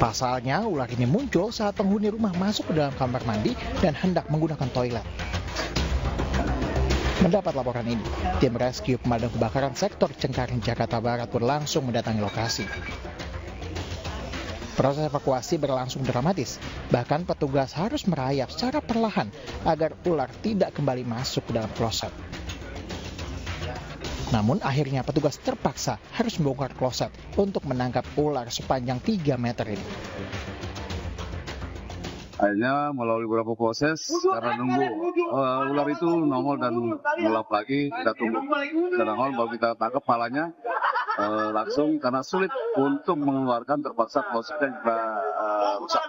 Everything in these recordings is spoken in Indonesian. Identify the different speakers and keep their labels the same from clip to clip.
Speaker 1: Pasalnya, ular ini muncul saat penghuni rumah masuk ke dalam kamar mandi dan hendak menggunakan toilet. Mendapat laporan ini, tim rescue pemadam kebakaran sektor Cengkareng, Jakarta Barat pun langsung mendatangi lokasi. Proses evakuasi berlangsung dramatis, bahkan petugas harus merayap secara perlahan agar ular tidak kembali masuk ke dalam kloset. Namun akhirnya petugas terpaksa harus membongkar kloset untuk menangkap ular sepanjang 3 meter ini.
Speaker 2: Akhirnya melalui beberapa proses karena nunggu ular itu nongol dan melap lagi, kita tunggu. Kita nongol baru kita tangkap palanya langsung karena sulit untuk mengeluarkan, terpaksa klosetnya kita rusak.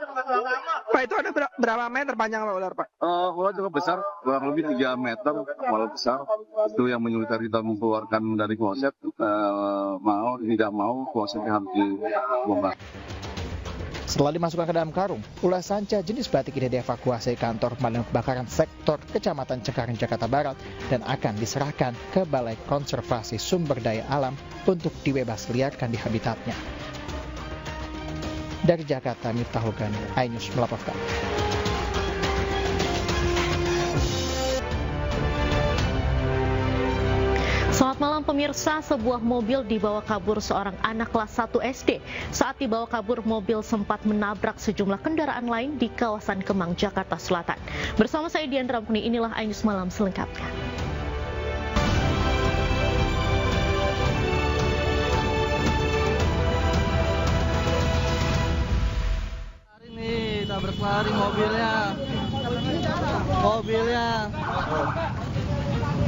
Speaker 3: Pak, itu ada berapa meter panjang Pak ular, Pak?
Speaker 2: Ular cukup besar, kurang lebih 3 meter, walau besar. Itu yang menyulitkan kita mengeluarkan dari kloset. Mau tidak mau klosetnya harus dibongkar.
Speaker 1: Setelah dimasukkan ke dalam karung, ular sanca jenis batik ini dievakuasi ke kantor pemadam kebakaran sektor Kecamatan Cengkareng, Jakarta Barat dan akan diserahkan ke Balai Konservasi Sumber Daya Alam untuk dibebasliarkan di habitatnya. Dari Jakarta, Miftahul Ghani, iNews melaporkan.
Speaker 4: Selamat malam pemirsa, sebuah mobil dibawa kabur seorang anak kelas 1 SD. Saat dibawa kabur, mobil sempat menabrak sejumlah kendaraan lain di kawasan Kemang, Jakarta Selatan. Bersama saya Dian Ramkuni, inilah iNews Malam selengkapnya.
Speaker 5: Ini tabrak lari mobilnya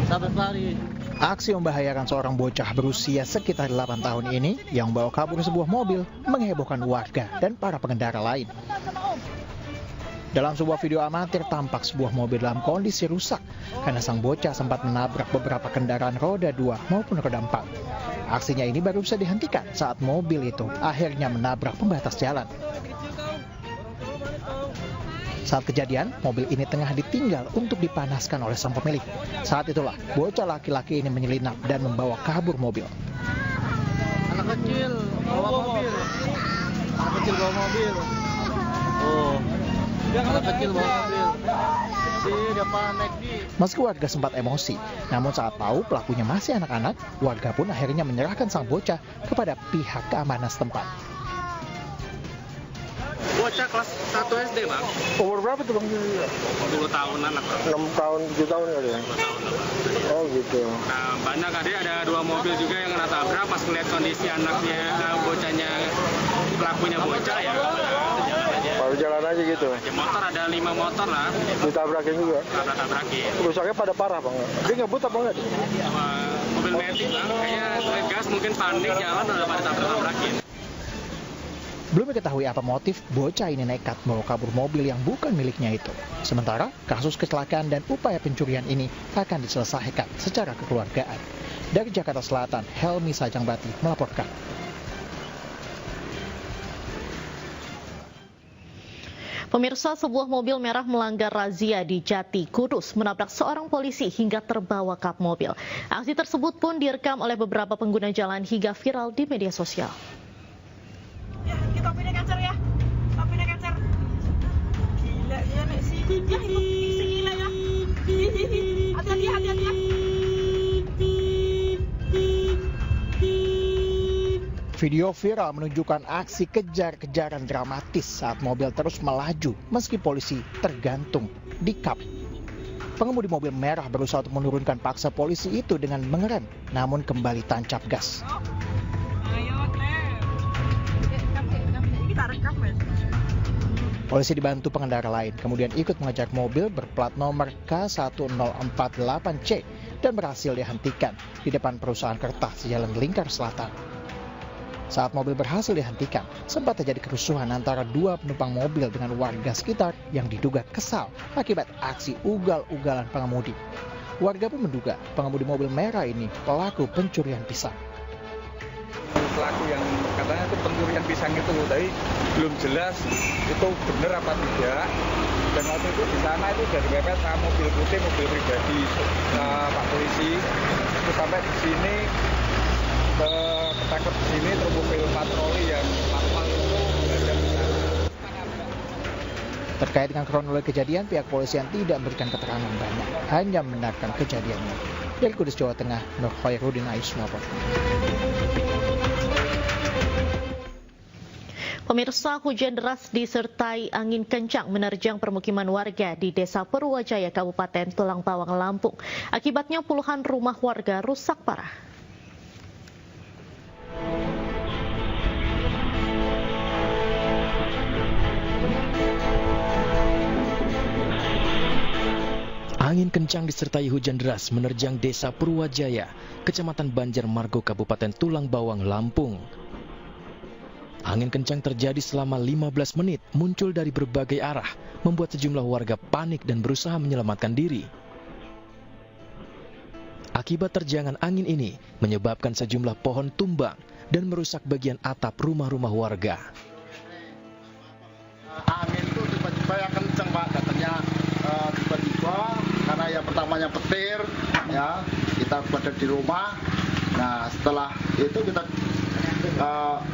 Speaker 5: tabrak lari.
Speaker 1: Aksi membahayakan seorang bocah berusia sekitar 8 tahun ini yang membawa kabur sebuah mobil menghebohkan warga dan para pengendara lain. Dalam sebuah video amatir tampak sebuah mobil dalam kondisi rusak karena sang bocah sempat menabrak beberapa kendaraan roda 2 maupun roda 4. Aksinya ini baru bisa dihentikan saat mobil itu akhirnya menabrak pembatas jalan. Saat kejadian, mobil ini tengah ditinggal untuk dipanaskan oleh sang pemilik. Saat itulah, bocah laki-laki ini menyelinap dan membawa kabur mobil.
Speaker 5: Anak kecil bawa mobil. Anak kecil bawa mobil. Dia panik.
Speaker 1: Meski warga sempat emosi, namun saat tahu pelakunya masih anak-anak, warga pun akhirnya menyerahkan sang bocah kepada pihak keamanan setempat.
Speaker 6: Bocah kelas 1 SD, Bang.
Speaker 3: Umur berapa tuh Bang?
Speaker 6: 10 tahunan lah, Bang.
Speaker 3: 6 tahun, 7 tahun kali ya?
Speaker 6: 10 tahun lah, Bang.
Speaker 3: Oh gitu.
Speaker 6: Nah, banyak ada 2 mobil juga yang kena tabrak. Pas melihat kondisi anaknya, bocahnya, pelakunya bocah ya. Jalan aja.
Speaker 3: Baru jalan aja gitu?
Speaker 6: Ya, motor ada 5 motor lah.
Speaker 3: Ditabrakin juga?
Speaker 6: Tabrakin.
Speaker 3: Rusaknya pada parah Bang? Dia ngebut apa enggak?
Speaker 6: Mobil metik, Bang. Kayaknya gas mungkin panik jalan udah pada tabrakin.
Speaker 1: Belum diketahui apa motif bocah ini nekat membawa kabur mobil yang bukan miliknya itu. Sementara, kasus kecelakaan dan upaya pencurian ini akan diselesaikan secara kekeluargaan. Dari Jakarta Selatan, Helmi Sajangbati melaporkan.
Speaker 4: Pemirsa, sebuah mobil merah melanggar razia di Jati, Kudus, menabrak seorang polisi hingga terbawa kap mobil. Aksi tersebut pun direkam oleh beberapa pengguna jalan hingga viral di media sosial.
Speaker 7: Topinya kancer ya, topinya kancer. Gila dia nek sini ya, gila ya. Hati-hati ya.
Speaker 1: Video viral menunjukkan aksi kejar-kejaran dramatis saat mobil terus melaju meski polisi tergantung di kap. Pengemudi mobil merah berusaha untuk menurunkan paksa polisi itu dengan mengerem, namun kembali tancap gas. Polisi dibantu pengendara lain, kemudian ikut mengejar mobil berplat nomor K1048C dan berhasil dihentikan di depan perusahaan kertas di Jalan Lingkar Selatan. Saat mobil berhasil dihentikan, sempat terjadi kerusuhan antara 2 penumpang mobil dengan warga sekitar yang diduga kesal akibat aksi ugal-ugalan pengemudi. Warga pun menduga pengemudi mobil merah ini pelaku pencurian pisang.
Speaker 8: Pelaku yang katanya itu pencurian pisang itu, tapi belum jelas itu benar apa tidak. Dan waktu itu di sana itu dari mepet sama mobil putih, mobil pribadi Pak Polisi. Itu sampai di sini, ketangkep di sini, terus mobil patroli yang normal itu berada di sana.
Speaker 1: Terkait dengan kronologi kejadian, pihak polisian tidak memberikan keterangan banyak, hanya membenarkan kejadiannya. Dari Kudus, Jawa Tengah, Nur Khairuddin Ais melaporkan.
Speaker 4: Pemirsa, hujan deras disertai angin kencang menerjang permukiman warga di Desa Purwajaya, Kabupaten Tulang Bawang, Lampung. Akibatnya puluhan rumah warga rusak parah.
Speaker 9: Angin kencang disertai hujan deras menerjang Desa Purwajaya, Kecamatan Banjarmargo, Kabupaten Tulang Bawang, Lampung. Angin kencang terjadi selama 15 menit, muncul dari berbagai arah, membuat sejumlah warga panik dan berusaha menyelamatkan diri. Akibat terjangan angin ini, menyebabkan sejumlah pohon tumbang dan merusak bagian atap rumah-rumah warga.
Speaker 5: Angin itu tiba-tiba yang kencang, Pak, datangnya tiba-tiba, karena yang pertamanya petir, ya, kita berada di rumah. Nah, setelah itu kita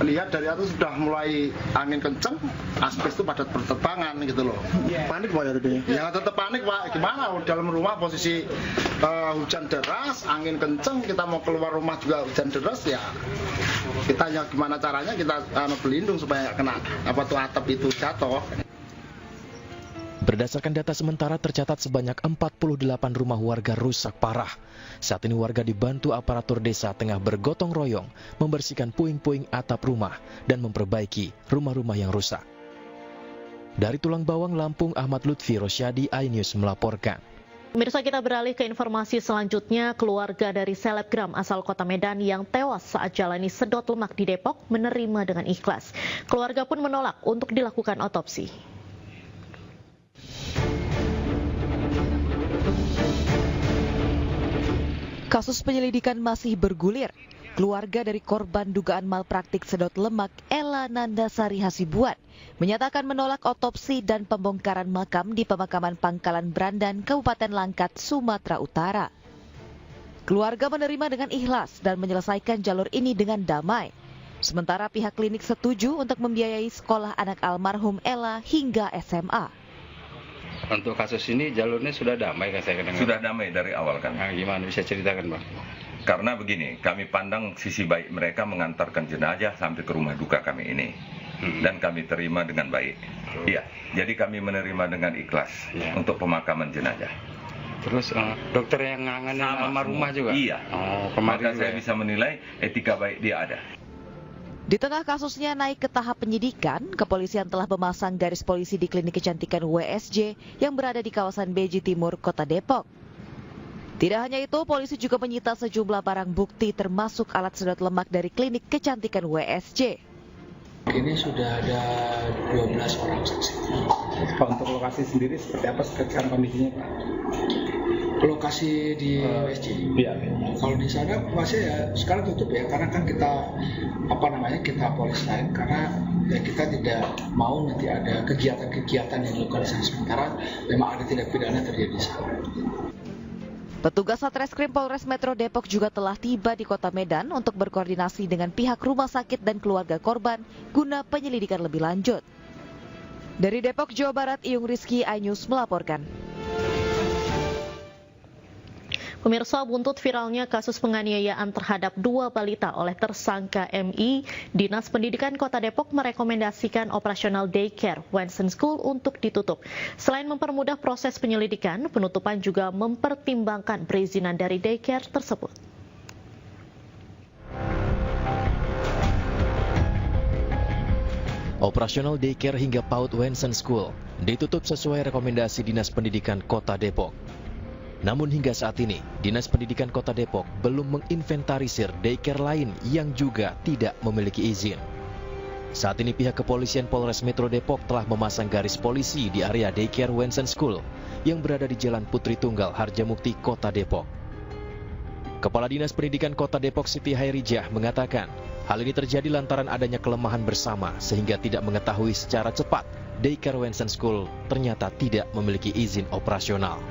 Speaker 5: lihat dari atas sudah mulai angin kencang, asbes itu pada berterbangan gitu loh.
Speaker 3: Panik Pak ya tadi?
Speaker 5: Ya tetap panik, Pak. Gimana dalam rumah posisi hujan deras, angin kencang, kita mau keluar rumah juga hujan deras, ya kita ya gimana caranya kita berlindung supaya kena atap itu jatuh.
Speaker 9: Berdasarkan data sementara tercatat sebanyak 48 rumah warga rusak parah. Saat ini warga dibantu aparatur desa tengah bergotong royong membersihkan puing-puing atap rumah dan memperbaiki rumah-rumah yang rusak. Dari Tulang Bawang, Lampung, Ahmad Lutfi Rosyadi, iNews melaporkan.
Speaker 4: Pemirsa, kita beralih ke informasi selanjutnya. Keluarga dari selebgram asal Kota Medan yang tewas saat jalani sedot lemak di Depok menerima dengan ikhlas. Keluarga pun menolak untuk dilakukan otopsi.
Speaker 10: Kasus penyelidikan masih bergulir. Keluarga dari korban dugaan malpraktik sedot lemak Ella Nandasari Hasibuan menyatakan menolak otopsi dan pembongkaran makam di pemakaman Pangkalan Brandan, Kabupaten Langkat, Sumatera Utara. Keluarga menerima dengan ikhlas dan menyelesaikan jalur ini dengan damai. Sementara pihak klinik setuju untuk membiayai sekolah anak almarhum Ella hingga SMA.
Speaker 11: Untuk kasus ini jalurnya sudah damai kan saya dengar?
Speaker 12: Sudah damai dari awal kan.
Speaker 11: Nah, gimana bisa ceritakan Bang?
Speaker 12: Karena begini, kami pandang sisi baik mereka mengantarkan jenazah sampai ke rumah duka kami ini. Dan kami terima dengan baik. Iya, jadi kami menerima dengan ikhlas untuk pemakaman jenazah.
Speaker 11: Terus dokter yang ngangani almarhumah juga?
Speaker 12: Iya, maka saya bisa menilai etika baik dia ada.
Speaker 10: Di tengah kasusnya naik ke tahap penyidikan, kepolisian telah memasang garis polisi di klinik kecantikan WSJ yang berada di kawasan Beji Timur, Kota Depok. Tidak hanya itu, polisi juga menyita sejumlah barang bukti termasuk alat sedot lemak dari klinik kecantikan WSJ.
Speaker 13: Ini sudah ada 12 orang saksi.
Speaker 14: Pak, untuk lokasi sendiri seperti apa sekarang kondisinya, Pak?
Speaker 13: Lokasi di WSJ.
Speaker 14: Iya.
Speaker 13: Kalau di sana masih ya sekarang tutup ya, karena kan kita kita polis lain, karena ya kita tidak mau nanti ada kegiatan-kegiatan yang dilakukan di sana, sementara memang ada tindak pidana terjadi di sana.
Speaker 10: Petugas Satreskrim Polres Metro Depok juga telah tiba di Kota Medan untuk berkoordinasi dengan pihak rumah sakit dan keluarga korban guna penyelidikan lebih lanjut. Dari Depok, Jawa Barat, Iyung Rizky, iNews melaporkan.
Speaker 4: Pemirsa, buntut viralnya kasus penganiayaan terhadap 2 balita oleh tersangka MI, Dinas Pendidikan Kota Depok merekomendasikan operasional daycare Wensen School untuk ditutup. Selain mempermudah proses penyelidikan, penutupan juga mempertimbangkan perizinan dari daycare tersebut.
Speaker 9: Operasional daycare hingga PAUD Wensen School ditutup sesuai rekomendasi Dinas Pendidikan Kota Depok. Namun hingga saat ini, Dinas Pendidikan Kota Depok belum menginventarisir daycare lain yang juga tidak memiliki izin. Saat ini pihak kepolisian Polres Metro Depok telah memasang garis polisi di area daycare Wensen School yang berada di Jalan Putri Tunggal, Harjamukti, Kota Depok. Kepala Dinas Pendidikan Kota Depok Siti Hairijah mengatakan, hal ini terjadi lantaran adanya kelemahan bersama sehingga tidak mengetahui secara cepat daycare Wensen School ternyata tidak memiliki izin operasional.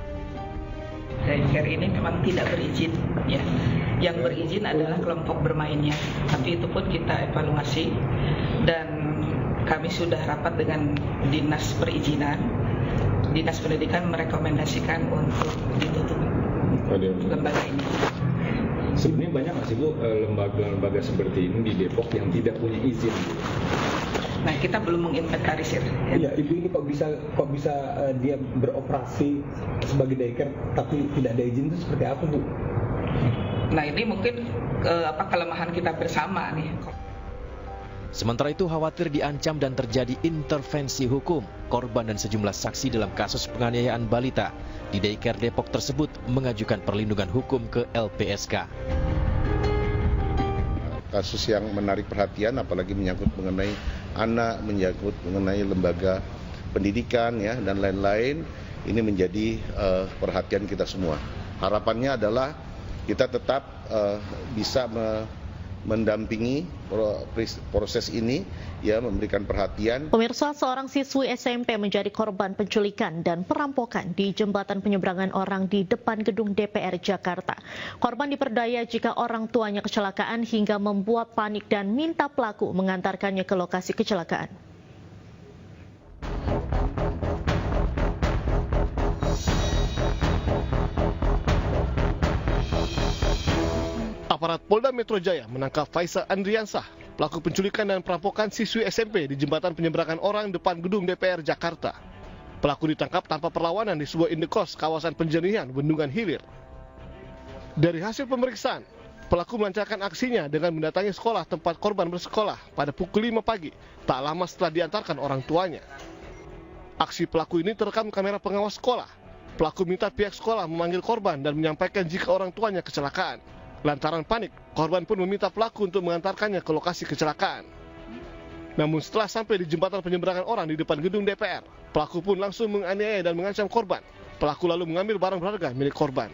Speaker 15: Daycare ini memang tidak berizin, ya. Yang berizin adalah kelompok bermainnya. Tapi itu pun kita evaluasi dan kami sudah rapat dengan dinas perizinan. Dinas Pendidikan merekomendasikan untuk ditutup lembaga ini.
Speaker 16: Sebenarnya banyak nggak sih Bu lembaga-lembaga seperti ini di Depok yang tidak punya izin?
Speaker 15: Nah, kita belum menginventarisir.
Speaker 16: Iya, Ibu ini kok bisa dia beroperasi sebagai daycare tapi tidak ada izin, itu seperti apa Bu?
Speaker 15: Nah, ini mungkin kelemahan kita bersama nih.
Speaker 9: Sementara itu khawatir diancam dan terjadi intervensi hukum, korban dan sejumlah saksi dalam kasus penganiayaan balita di daycare Depok tersebut mengajukan perlindungan hukum ke LPSK.
Speaker 17: Kasus yang menarik perhatian, apalagi menyangkut mengenai anak, menyangkut mengenai lembaga pendidikan ya dan lain-lain, ini menjadi perhatian kita semua. Harapannya adalah kita tetap bisa mendampingi proses ini, ya, memberikan perhatian.
Speaker 4: Pemirsa, seorang siswi SMP menjadi korban penculikan dan perampokan di jembatan penyeberangan orang di depan gedung DPR Jakarta. Korban diperdaya jika orang tuanya kecelakaan hingga membuat panik dan minta pelaku mengantarkannya ke lokasi kecelakaan.
Speaker 18: Aparat Polda Metro Jaya menangkap Faisal Andriansah, pelaku penculikan dan perampokan siswi SMP di jembatan penyeberangan orang depan gedung DPR Jakarta. Pelaku ditangkap tanpa perlawanan di sebuah indekos kawasan Penjenihan, Bendungan Hilir. Dari hasil pemeriksaan, pelaku melancarkan aksinya dengan mendatangi sekolah tempat korban bersekolah pada pukul 5 pagi, tak lama setelah diantarkan orang tuanya. Aksi pelaku ini terekam kamera pengawas sekolah. Pelaku minta pihak sekolah memanggil korban dan menyampaikan jika orang tuanya kecelakaan. Lantaran panik, korban pun meminta pelaku untuk mengantarkannya ke lokasi kecelakaan. Namun setelah sampai di jembatan penyeberangan orang di depan gedung DPR, pelaku pun langsung menganiaya dan mengancam korban. Pelaku lalu mengambil barang berharga milik korban.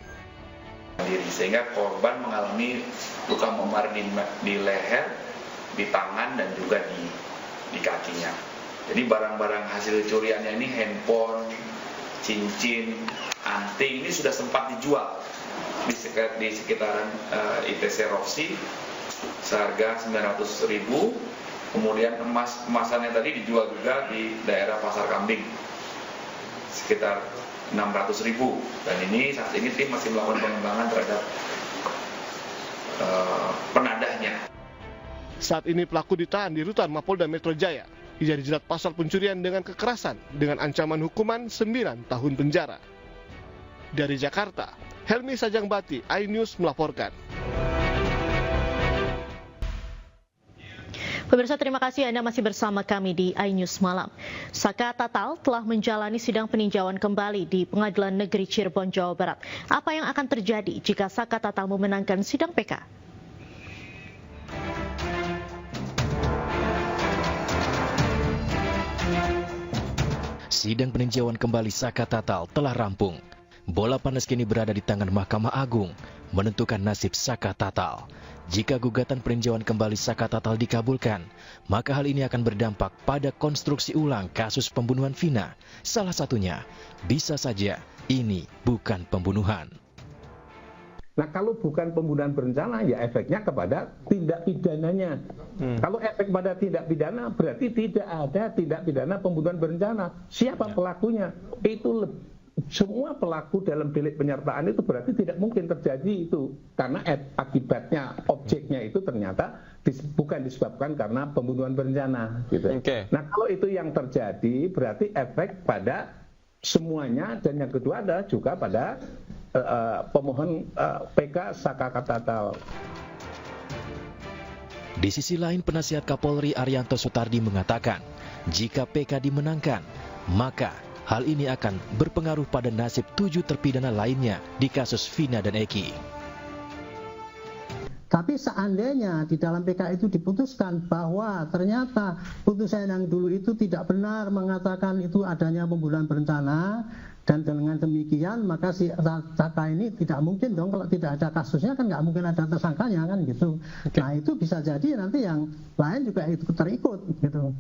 Speaker 19: Sehingga korban mengalami luka memar di leher, di tangan, dan juga di kakinya. Jadi barang-barang hasil curiannya ini handphone, cincin, anting, ini sudah sempat dijual di sekitaran ITC Roxy seharga 900.000. Kemudian emasannya tadi dijual juga di daerah Pasar Kambing sekitar 600.000. Dan ini saat ini tim masih melakukan pengembangan terhadap penadahnya.
Speaker 18: Saat ini pelaku ditahan di rutan Mapolda Metro Jaya. Ia dijerat pasal pencurian dengan kekerasan dengan ancaman hukuman 9 tahun penjara. Dari Jakarta, Helmi Sajangbati, iNews melaporkan.
Speaker 4: Pemirsa, terima kasih Anda masih bersama kami di iNews Malam. Saka Tatal telah menjalani sidang peninjauan kembali di Pengadilan Negeri Cirebon, Jawa Barat. Apa yang akan terjadi jika Saka Tatal memenangkan sidang PK?
Speaker 9: Sidang peninjauan kembali Saka Tatal telah rampung. Bola panas kini berada di tangan Mahkamah Agung menentukan nasib Saka Tatal. Jika gugatan peninjauan kembali Saka Tatal dikabulkan, maka hal ini akan berdampak pada konstruksi ulang kasus pembunuhan Vina. Salah satunya, bisa saja ini bukan pembunuhan.
Speaker 14: Nah, kalau bukan pembunuhan berencana, ya efeknya kepada tindak pidananya. Kalau efek pada tindak pidana, berarti tidak ada tindak pidana pembunuhan berencana. Siapa pelakunya? Itu semua pelaku dalam delik penyertaan itu berarti tidak mungkin terjadi itu. Karena akibatnya, objeknya itu ternyata bukan disebabkan karena pembunuhan berencana. Gitu. Nah, kalau itu yang terjadi, berarti efek pada semuanya. Dan yang kedua adalah juga pada pemohon PK Saka Tatal.
Speaker 9: Di sisi lain, penasihat Kapolri Arianto Sutardi mengatakan, jika PK dimenangkan, maka hal ini akan berpengaruh pada nasib 7 terpidana lainnya di kasus Vina dan Eki.
Speaker 20: Tapi seandainya di dalam PK itu diputuskan bahwa ternyata putusan yang dulu itu tidak benar mengatakan itu adanya pembunuhan berencana, dan dengan demikian maka si Saka ini tidak mungkin dong, kalau tidak ada kasusnya kan nggak mungkin ada tersangkanya kan gitu. Nah itu bisa jadi nanti yang lain juga ikut terikut gitu.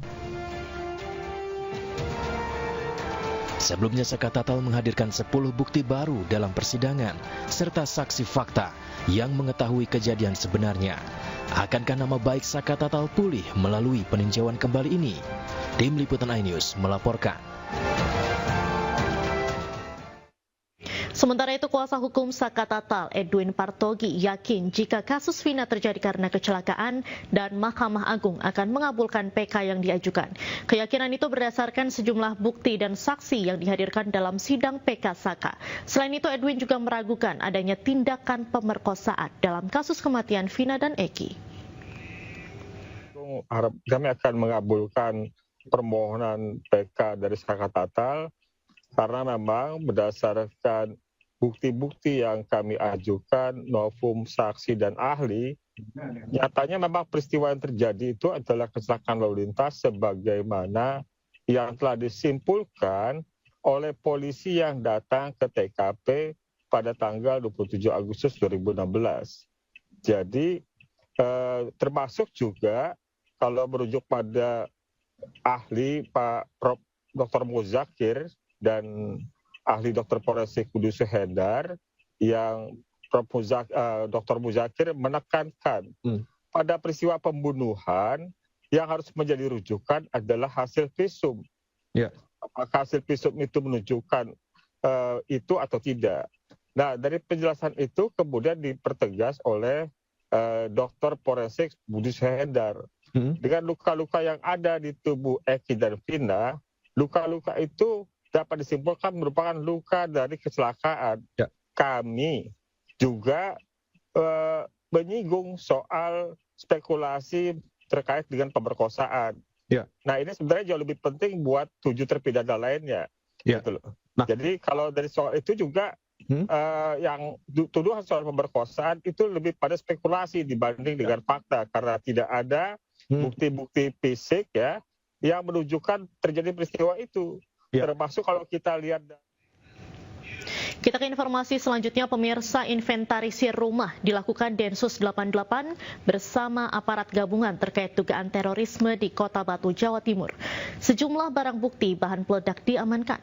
Speaker 9: Sebelumnya Saka Tatal menghadirkan 10 bukti baru dalam persidangan serta saksi fakta yang mengetahui kejadian sebenarnya. Akankah nama baik Saka Tatal pulih melalui peninjauan kembali ini? Tim Liputan iNews melaporkan.
Speaker 4: Sementara itu, kuasa hukum Saka Tatal, Edwin Partogi, yakin jika kasus Vina terjadi karena kecelakaan dan Mahkamah Agung akan mengabulkan PK yang diajukan. Keyakinan itu berdasarkan sejumlah bukti dan saksi yang dihadirkan dalam sidang PK Saka. Selain itu, Edwin juga meragukan adanya tindakan pemerkosaan dalam kasus kematian Vina dan Eki.
Speaker 8: Kami akan mengabulkan permohonan PK dari Saka Tatal karena memang berdasarkan bukti-bukti yang kami ajukan, novum, saksi, dan ahli, nyatanya memang peristiwa yang terjadi itu adalah kecelakaan lalu lintas sebagaimana yang telah disimpulkan oleh polisi yang datang ke TKP pada tanggal 27 Agustus 2016. Jadi termasuk juga kalau merujuk pada ahli Pak Prof. Dr. Muzakir dan ahli Dr. Forensik Kudus Hendar yang Dr. Muzakir menekankan pada peristiwa pembunuhan yang harus menjadi rujukan adalah hasil visum. Ya. Apakah hasil visum itu menunjukkan itu atau tidak? Nah, dari penjelasan itu kemudian dipertegas oleh Dr. Forensik Kudus Hendar. Dengan luka-luka yang ada di tubuh Eki dan Vina, luka-luka itu dapat disimpulkan merupakan luka dari kecelakaan. Ya. Kami juga menyinggung soal spekulasi terkait dengan pemerkosaan. Ya. Nah, ini sebenarnya jauh lebih penting buat 7 terpidana lainnya. Ya. Gitu loh. Nah, jadi kalau dari soal itu juga yang tuduhan soal pemerkosaan itu lebih pada spekulasi dibanding dengan fakta karena tidak ada bukti-bukti fisik ya yang menunjukkan terjadi peristiwa itu. Ya. Termasuk kalau kita lihat.
Speaker 4: Kita ke informasi selanjutnya, pemirsa. Inventarisir rumah dilakukan Densus 88 bersama aparat gabungan terkait dugaan terorisme di Kota Batu, Jawa Timur. Sejumlah barang bukti bahan peledak diamankan.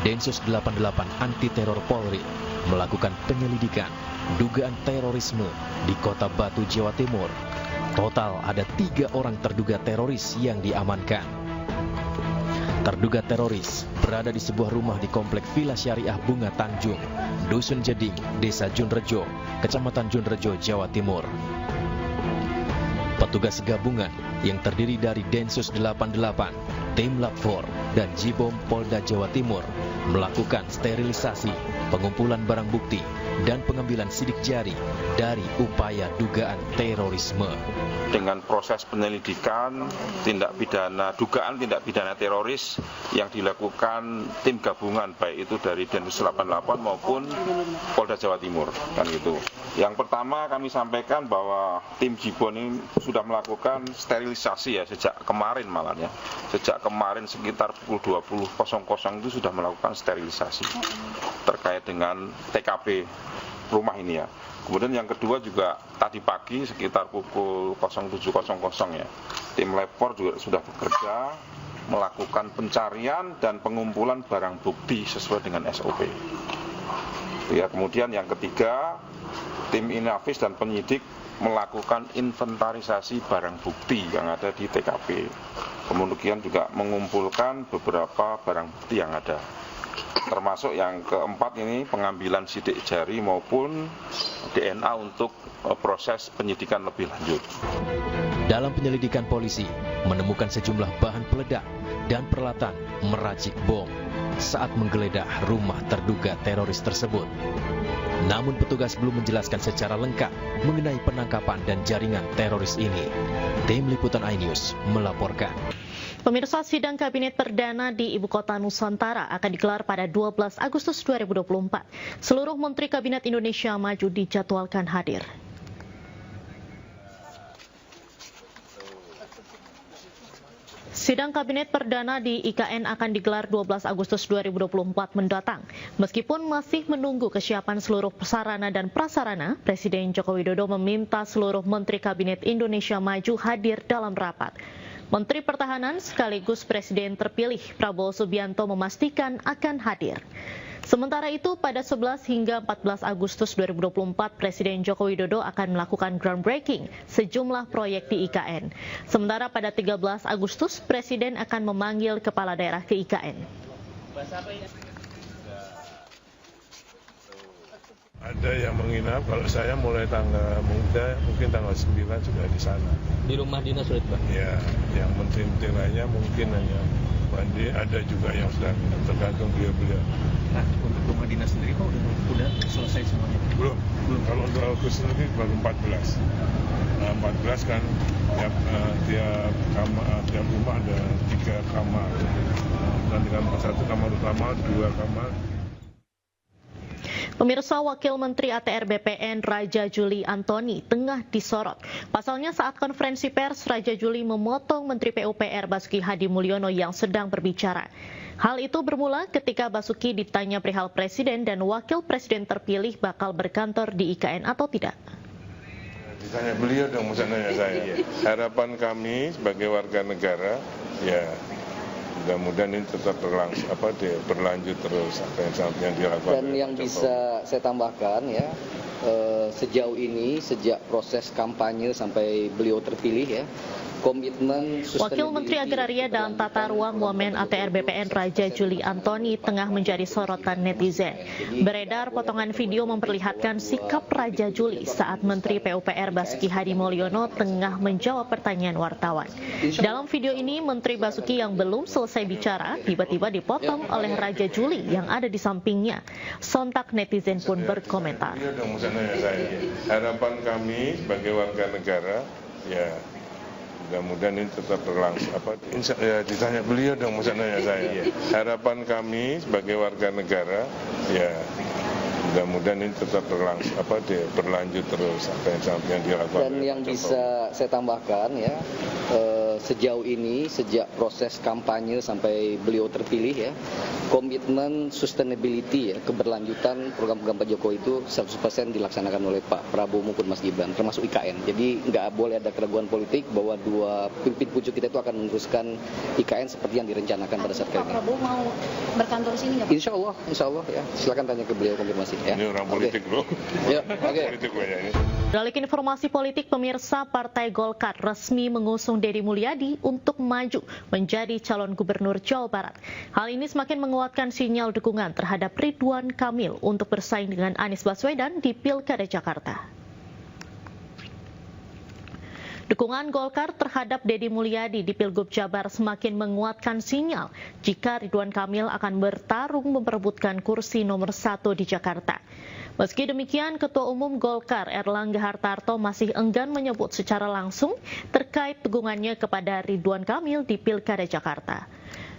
Speaker 9: Densus 88 Anti Teror Polri melakukan penyelidikan dugaan terorisme di Kota Batu, Jawa Timur. Total ada 3 orang terduga teroris yang diamankan. Terduga teroris berada di sebuah rumah di Komplek Villa Syariah Bunga Tanjung, Dusun Jeding, Desa Junrejo, Kecamatan Junrejo, Jawa Timur. Petugas gabungan yang terdiri dari Densus 88, Tim Lab 4, dan Jibom Polda Jawa Timur melakukan sterilisasi, pengumpulan barang bukti, dan pengambilan sidik jari dari upaya dugaan terorisme.
Speaker 21: Dengan proses penyelidikan dugaan tindak pidana teroris yang dilakukan tim gabungan baik itu dari Densus 88 maupun Polda Jawa Timur kan gitu. Yang pertama kami sampaikan bahwa tim Jibon ini sudah melakukan sterilisasi ya sejak kemarin malah ya. Sejak kemarin sekitar pukul 20.00 itu sudah melakukan sterilisasi terkait dengan TKP rumah ini ya. Kemudian yang kedua juga tadi pagi sekitar pukul 07.00 ya, tim Lab 4 juga sudah bekerja melakukan pencarian dan pengumpulan barang bukti sesuai dengan SOP. Ya, kemudian yang ketiga, tim Inavis dan penyidik melakukan inventarisasi barang bukti yang ada di TKP. Kemudian juga mengumpulkan beberapa barang bukti yang ada. Termasuk yang keempat ini pengambilan sidik jari maupun DNA untuk proses penyidikan lebih lanjut.
Speaker 9: Dalam penyelidikan polisi menemukan sejumlah bahan peledak dan peralatan meracik bom saat menggeledah rumah terduga teroris tersebut. Namun petugas belum menjelaskan secara lengkap mengenai penangkapan dan jaringan teroris ini. Tim Liputan iNews melaporkan.
Speaker 4: Pemirsa, sidang Kabinet Perdana di Ibu Kota Nusantara akan digelar pada 12 Agustus 2024. Seluruh Menteri Kabinet Indonesia Maju dijadwalkan hadir. Sidang Kabinet Perdana di IKN akan digelar 12 Agustus 2024 mendatang. Meskipun masih menunggu kesiapan seluruh sarana dan prasarana, Presiden Joko Widodo meminta seluruh Menteri Kabinet Indonesia Maju hadir dalam rapat. Menteri Pertahanan sekaligus Presiden terpilih Prabowo Subianto memastikan akan hadir. Sementara itu, pada 11 hingga 14 Agustus 2024, Presiden Joko Widodo akan melakukan groundbreaking sejumlah proyek di IKN. Sementara pada 13 Agustus, Presiden akan memanggil kepala daerah ke IKN.
Speaker 2: Ada yang menginap, kalau saya mulai mungkin tanggal 9 sudah di sana.
Speaker 22: Di rumah dinas sudah, Pak?
Speaker 2: Ya, yang menteri-menteri lainnya mungkin hanya mandi, ada juga yang sedang tergantung beliau-beliau.
Speaker 22: Nah, untuk rumah dinas sendiri Pak udah selesai semuanya?
Speaker 2: Belum. Kalau untuk Agustus nanti baru 14. Nah, 14 kan tiap rumah ada 3 kamar. Dan di kamar 1 kamar utama, 2 kamar.
Speaker 4: Pemirsa, Wakil Menteri ATR BPN Raja Juli Antoni tengah disorot. Pasalnya saat konferensi pers, Raja Juli memotong Menteri PUPR Basuki Hadi Mulyono yang sedang berbicara. Hal itu bermula ketika Basuki ditanya perihal Presiden dan Wakil Presiden terpilih bakal berkantor di IKN atau tidak.
Speaker 2: Ditanya beliau dong, masa nanya saya. Harapan kami sebagai warga negara, ya mudah-mudahan ini tetap berlanjut terus apa yang dilakukan.
Speaker 23: Dan yang bisa saya tambahkan ya, sejauh ini sejak proses kampanye sampai beliau terpilih ya, komitmen
Speaker 4: Wakil Menteri Agraria dan Tata Ruang Wamen ATR BPN Raja Juli Antoni tengah menjadi sorotan netizen. Beredar potongan video memperlihatkan sikap Raja Juli saat Menteri PUPR Basuki Hadi Mulyono tengah menjawab pertanyaan wartawan. Dalam video ini, Menteri Basuki yang belum selesai bicara tiba-tiba dipotong oleh Raja Juli yang ada di sampingnya. Sontak netizen pun berkomentar.
Speaker 2: Harapan kami sebagai warga negara, ya mudah-mudahan ini tetap berlangsung. Ditanya beliau dong, masa nanya saya. Harapan kami sebagai warga negara, ya mudah-mudahan ini tetap berlanjut terus apa yang dilakukan.
Speaker 23: Dan yang bisa saya tambahkan ya, sejauh ini sejak proses kampanye sampai beliau terpilih ya, komitmen sustainability ya, keberlanjutan program-program Pak Jokowi itu 100% dilaksanakan oleh Pak Prabowo maupun Mas Gibran, termasuk IKN. Jadi nggak boleh ada keraguan politik bahwa dua pimpin pucuk kita itu akan meneruskan IKN seperti yang direncanakan pada saat
Speaker 24: Pak Prabowo mau berkantor sini nggak Pak?
Speaker 23: Insya Allah ya, silakan tanya ke beliau konfirmasi ya.
Speaker 2: Ini orang politik loh.
Speaker 23: Ya, oke.
Speaker 2: Politik banyak ini.
Speaker 4: Beralih informasi politik, pemirsa, Partai Golkar resmi mengusung Deddy Mulyadi untuk maju menjadi calon gubernur Jawa Barat. Hal ini semakin menguatkan sinyal dukungan terhadap Ridwan Kamil untuk bersaing dengan Anies Baswedan di Pilkada Jakarta. Dukungan Golkar terhadap Deddy Mulyadi di Pilgub Jabar semakin menguatkan sinyal jika Ridwan Kamil akan bertarung memperebutkan kursi nomor 1 di Jakarta. Meski demikian, Ketua Umum Golkar Erlangga Hartarto masih enggan menyebut secara langsung terkait dukungannya kepada Ridwan Kamil di Pilkada Jakarta.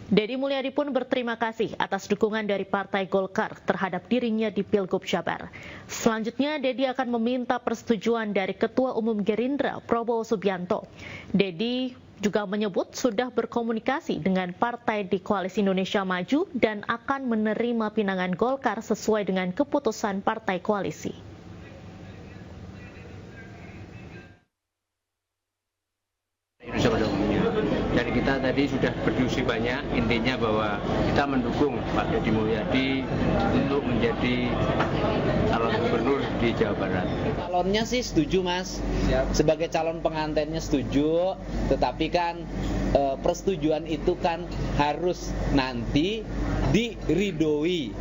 Speaker 4: Deddy Mulyadi pun berterima kasih atas dukungan dari Partai Golkar terhadap dirinya di Pilgub Jabar. Selanjutnya, Deddy akan meminta persetujuan dari Ketua Umum Gerindra Prabowo Subianto. Deddy juga menyebut sudah berkomunikasi dengan partai di Koalisi Indonesia Maju dan akan menerima pinangan Golkar sesuai dengan keputusan partai koalisi.
Speaker 22: Dan kita tadi sudah berdiskusi banyak, intinya bahwa kita mendukung Pak Deddy Mulyadi untuk menjadi calon gubernur di Jawa Barat.
Speaker 25: Calonnya sih setuju Mas, sebagai calon pengantinnya setuju, tetapi kan persetujuan itu kan harus nanti diridoi,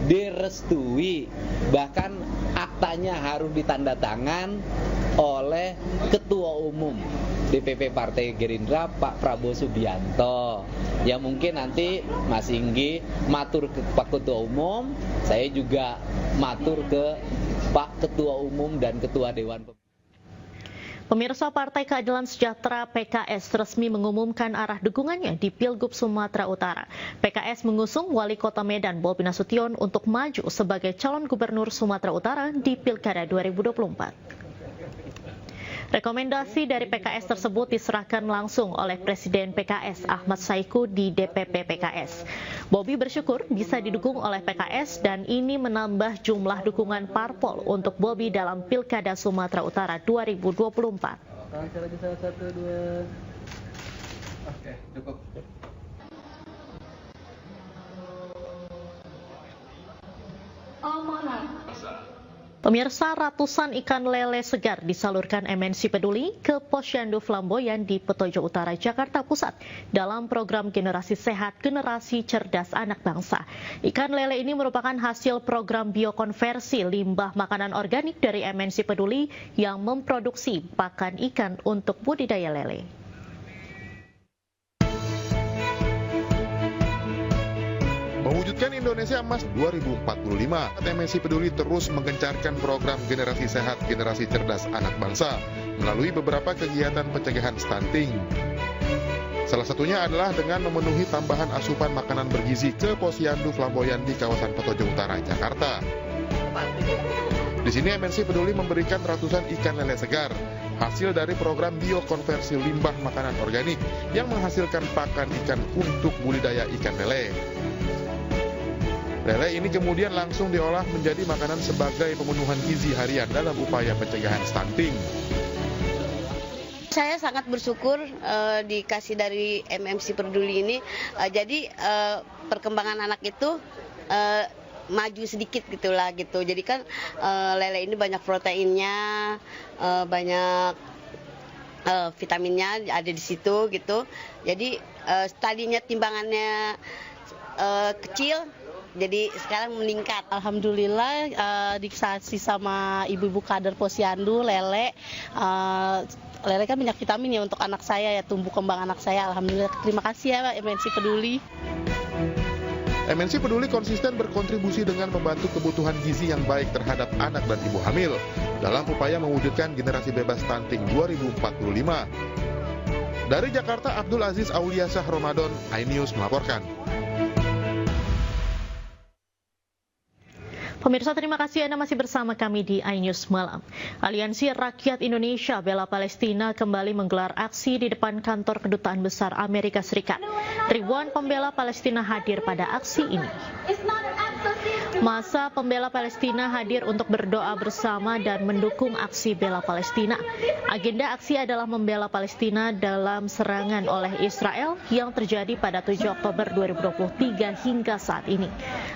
Speaker 25: direstui, bahkan aktanya harus ditandatangan oleh Ketua Umum DPP Partai Gerindra Pak Prabowo Subianto. Ya mungkin nanti Mas Inggi matur ke Pak Ketua Umum, saya juga matur ke Pak Ketua Umum dan Ketua Dewan.
Speaker 4: Pemirsa, Partai Keadilan Sejahtera PKS resmi mengumumkan arah dukungannya di Pilgub Sumatera Utara. PKS mengusung Wali Kota Medan Bobi Nasution untuk maju sebagai calon gubernur Sumatera Utara di Pilkada 2024. Rekomendasi dari PKS tersebut diserahkan langsung oleh Presiden PKS Ahmad Saiku di DPP PKS. Bobi bersyukur bisa didukung oleh PKS dan ini menambah jumlah dukungan parpol untuk Bobi dalam Pilkada Sumatera Utara 2024.
Speaker 22: Oke, cukup.
Speaker 4: Pemirsa, ratusan ikan lele segar disalurkan MNC Peduli ke Posyandu Flamboyan di Petojo Utara, Jakarta Pusat dalam program Generasi Sehat, Generasi Cerdas Anak Bangsa. Ikan lele ini merupakan hasil program biokonversi limbah makanan organik dari MNC Peduli yang memproduksi pakan ikan untuk budidaya lele.
Speaker 1: Mewujudkan Indonesia Emas 2045, MNC Peduli terus menggencarkan program Generasi Sehat, Generasi Cerdas Anak Bangsa melalui beberapa kegiatan pencegahan stunting. Salah satunya adalah dengan memenuhi tambahan asupan makanan bergizi ke Posyandu Flamboyan di kawasan Petojo Utara, Jakarta. Di sini MNC Peduli memberikan ratusan ikan lele segar, hasil dari program biokonversi limbah makanan organik yang menghasilkan pakan ikan untuk budidaya ikan lele. Lele ini kemudian langsung diolah menjadi makanan sebagai pemenuhan gizi harian dalam upaya pencegahan stunting.
Speaker 3: Saya sangat bersyukur dikasih dari MNC Peduli ini, jadi perkembangan anak itu maju sedikit gitulah gitu. Jadi kan lele ini banyak proteinnya, banyak vitaminnya ada di situ gitu. Jadi tadinya timbangannya kecil, jadi sekarang meningkat.
Speaker 5: Alhamdulillah dikasih sama ibu-ibu kader Posyandu lele. Lele kan banyak vitamin ya untuk anak saya ya, tumbuh kembang anak saya. Alhamdulillah, terima kasih ya MNC Peduli.
Speaker 1: MNC Peduli konsisten berkontribusi dengan membantu kebutuhan gizi yang baik terhadap anak dan ibu hamil dalam upaya mewujudkan generasi bebas stunting 2045. Dari Jakarta, Abdul Aziz Auliasyah Ramadan, iNews melaporkan.
Speaker 4: Pemirsa, terima kasih Anda masih bersama kami di iNews Malam. Aliansi Rakyat Indonesia Bela Palestina kembali menggelar aksi di depan kantor Kedutaan Besar Amerika Serikat. Ribuan pembela Palestina hadir pada aksi ini. Masa pembela Palestina hadir untuk berdoa bersama dan mendukung aksi bela Palestina. Agenda aksi adalah membela Palestina dalam serangan oleh Israel yang terjadi pada 7 Oktober 2023 hingga saat ini.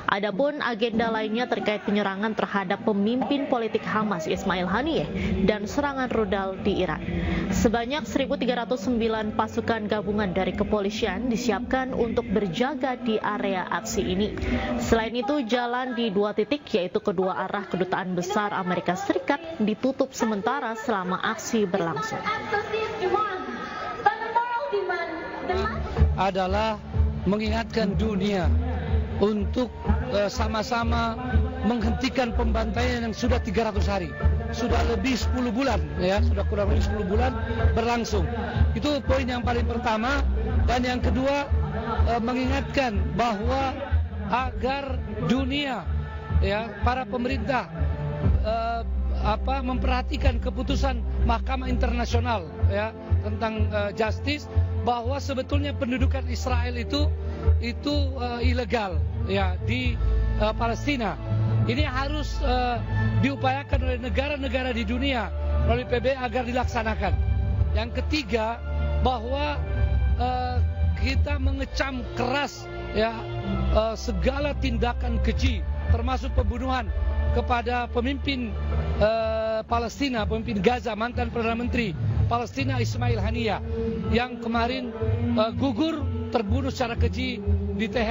Speaker 4: Adapun agenda lainnya terkait penyerangan terhadap pemimpin politik Hamas Ismail Haniyeh dan serangan rudal di Iran. Sebanyak 1.309 pasukan gabungan dari kepolisian disiapkan untuk berjaga di area aksi ini. Selain itu, jalan di 2 titik, yaitu kedua arah Kedutaan Besar Amerika Serikat, ditutup sementara selama aksi berlangsung.
Speaker 6: Adalah mengingatkan dunia untuk sama-sama menghentikan pembantaian yang sudah 300 hari. Sudah lebih 10 bulan, ya, sudah kurang lebih 10 bulan berlangsung. Itu poin yang paling pertama. Dan yang kedua, mengingatkan bahwa agar dunia, ya, para pemerintah memperhatikan keputusan Mahkamah Internasional, ya, tentang justice, bahwa sebetulnya pendudukan Israel itu ilegal, ya, di Palestina. Ini harus diupayakan oleh negara-negara di dunia melalui PBB agar dilaksanakan. Yang ketiga, bahwa kita mengecam keras, ya, segala tindakan keji, termasuk pembunuhan kepada pemimpin Palestina, pemimpin Gaza, mantan Perdana Menteri Palestina Ismail Haniyeh yang kemarin gugur terbunuh secara keji di Teheran.